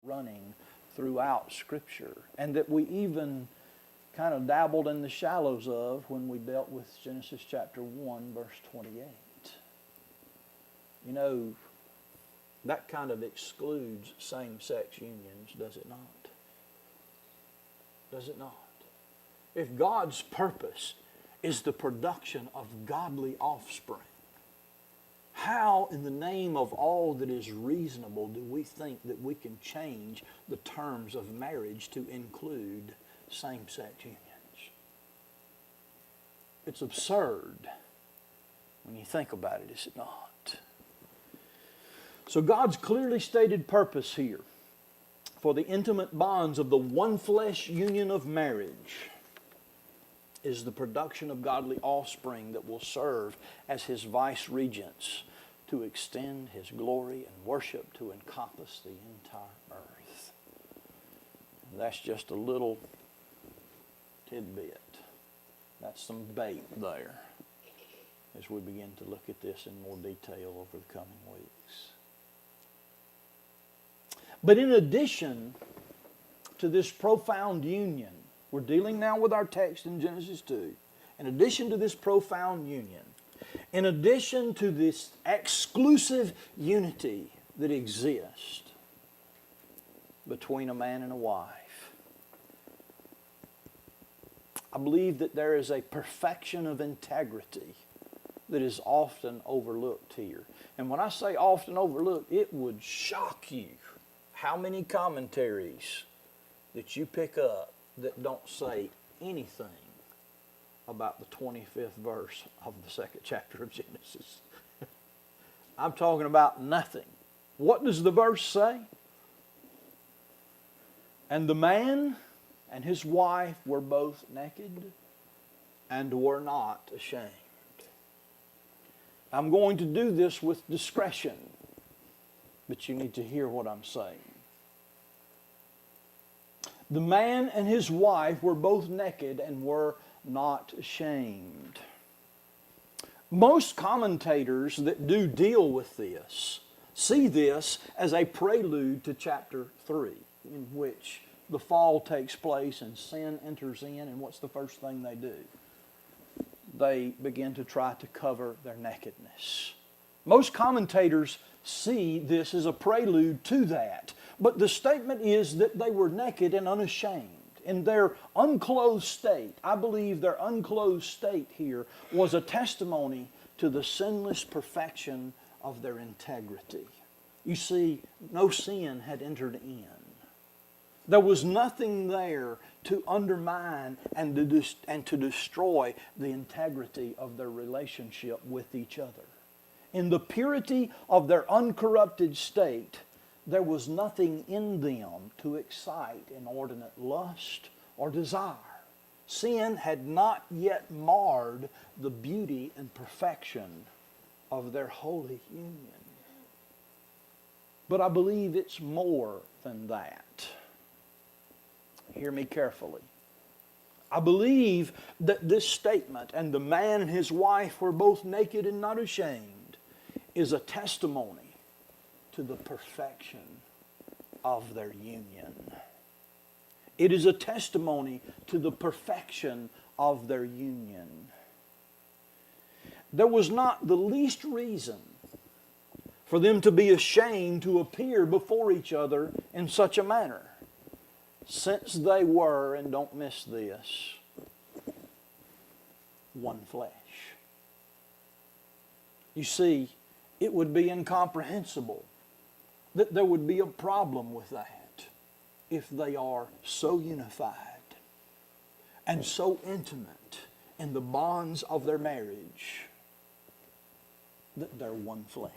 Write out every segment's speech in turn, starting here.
running throughout Scripture, and that we even kind of dabbled in the shallows of when we dealt with Genesis chapter 1, verse 28. You know, that kind of excludes same-sex unions, does it not? Does it not? If God's purpose is the production of godly offspring, how in the name of all that is reasonable do we think that we can change the terms of marriage to include same-sex unions? It's absurd when you think about it, is it not? So God's clearly stated purpose here for the intimate bonds of the one flesh union of marriage is the production of godly offspring that will serve as His vice regents to extend His glory and worship to encompass the entire earth. And that's just a little tidbit. That's some bait there as we begin to look at this in more detail over the coming weeks. But in addition to this profound union, we're dealing now with our text in Genesis 2. In addition to this profound union, in addition to this exclusive unity that exists between a man and a wife, I believe that there is a perfection of integrity that is often overlooked here. And when I say often overlooked, it would shock you how many commentaries that you pick up that don't say anything about the 25th verse of the second chapter of Genesis. I'm talking about nothing. What does the verse say? And the man and his wife were both naked and were not ashamed. I'm going to do this with discretion, but you need to hear what I'm saying. The man and his wife were both naked and were not ashamed. Most commentators that do deal with this see this as a prelude to chapter 3, in which the fall takes place and sin enters in, and what's the first thing they do? They begin to try to cover their nakedness. Most commentators see this as a prelude to that. But the statement is that they were naked and unashamed. In their unclothed state, I believe their unclothed state here was a testimony to the sinless perfection of their integrity. You see, no sin had entered in. There was nothing there to undermine and to destroy the integrity of their relationship with each other. In the purity of their uncorrupted state, there was nothing in them to excite inordinate lust or desire. Sin had not yet marred the beauty and perfection of their holy union. But I believe it's more than that. Hear me carefully. I believe that this statement, and the man and his wife were both naked and not ashamed, is a testimony to the perfection of their union. It is a testimony to the perfection of their union. There was not the least reason for them to be ashamed to appear before each other in such a manner, since they were, and don't miss this, one flesh. You see, it would be incomprehensible that there would be a problem with that if they are so unified and so intimate in the bonds of their marriage that they're one flesh.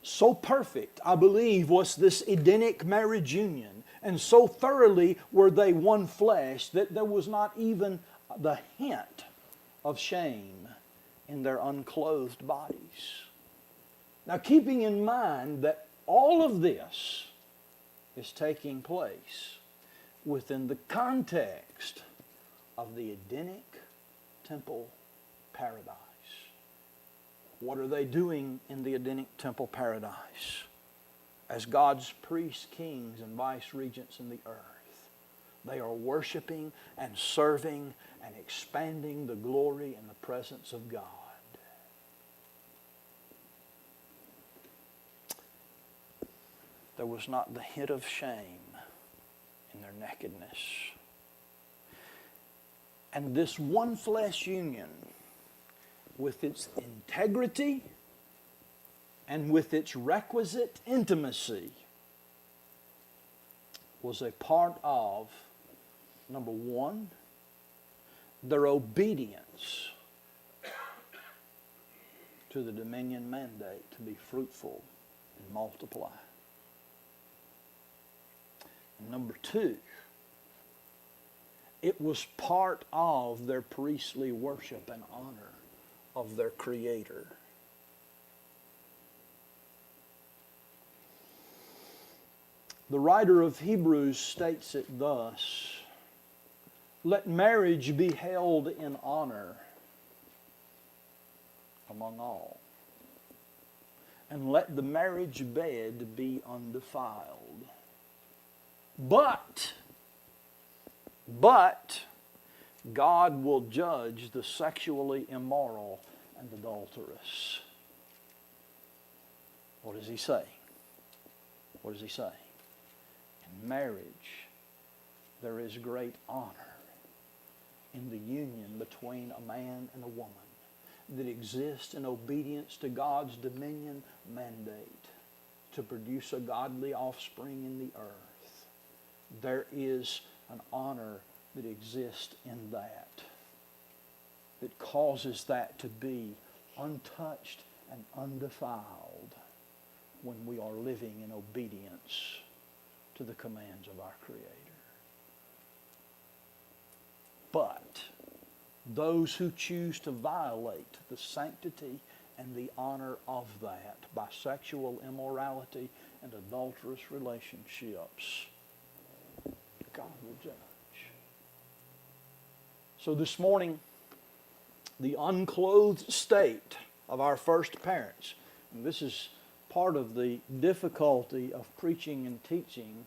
So perfect, I believe, was this Edenic marriage union, and so thoroughly were they one flesh that there was not even the hint of shame in their unclothed bodies. Now, keeping in mind that all of this is taking place within the context of the Edenic temple paradise. What are they doing in the Edenic temple paradise? as God's priests, kings, and vice regents in the earth. They are worshiping and serving and expanding the glory and the presence of God. There was not the hint of shame in their nakedness. And this one flesh union, with its integrity and with its requisite intimacy, was a part of, number one, their obedience to the dominion mandate to be fruitful and multiply. And number two, it was part of their priestly worship and honor of their Creator. The writer of Hebrews states it thus: let marriage be held in honor among all, and let the marriage bed be undefiled. But God will judge the sexually immoral and adulterous. What does he say? What does he say? In marriage, there is great honor in the union between a man and a woman that exists in obedience to God's dominion mandate to produce a godly offspring in the earth. There is an honor that exists in that causes that to be untouched and undefiled when we are living in obedience to the commands of our Creator. But those who choose to violate the sanctity and the honor of that by sexual immorality and adulterous relationships, God will judge. So this morning, the unclothed state of our first parents, and this is part of the difficulty of preaching and teaching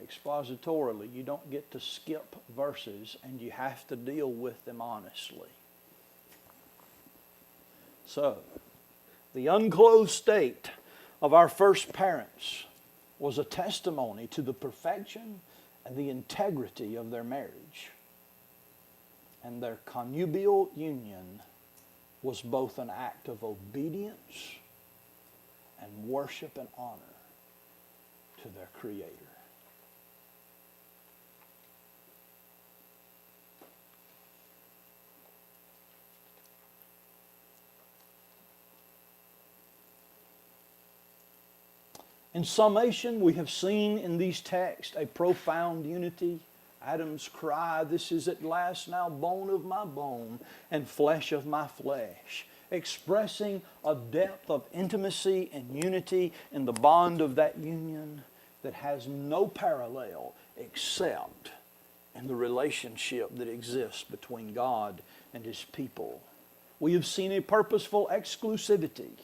expositorily. You don't get to skip verses, and you have to deal with them honestly. So, the unclothed state of our first parents was a testimony to the perfection and the integrity of their marriage. And their connubial union was both an act of obedience and worship and honor to their Creator. In summation, we have seen in these texts a profound unity. Adam's cry, "This is at last now bone of my bone and flesh of my flesh," expressing a depth of intimacy and unity in the bond of that union that has no parallel except in the relationship that exists between God and His people. We have seen a purposeful exclusivity.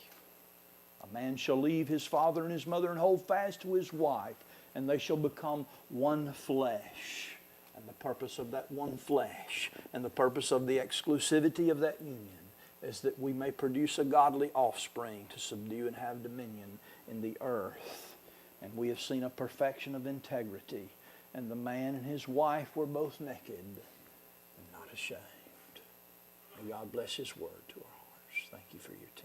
A man shall leave his father and his mother and hold fast to his wife, and they shall become one flesh. And the purpose of that one flesh and the purpose of the exclusivity of that union is that we may produce a godly offspring to subdue and have dominion in the earth. And we have seen a perfection of integrity. And the man and his wife were both naked and not ashamed. May God bless His word to our hearts. Thank you for your attention.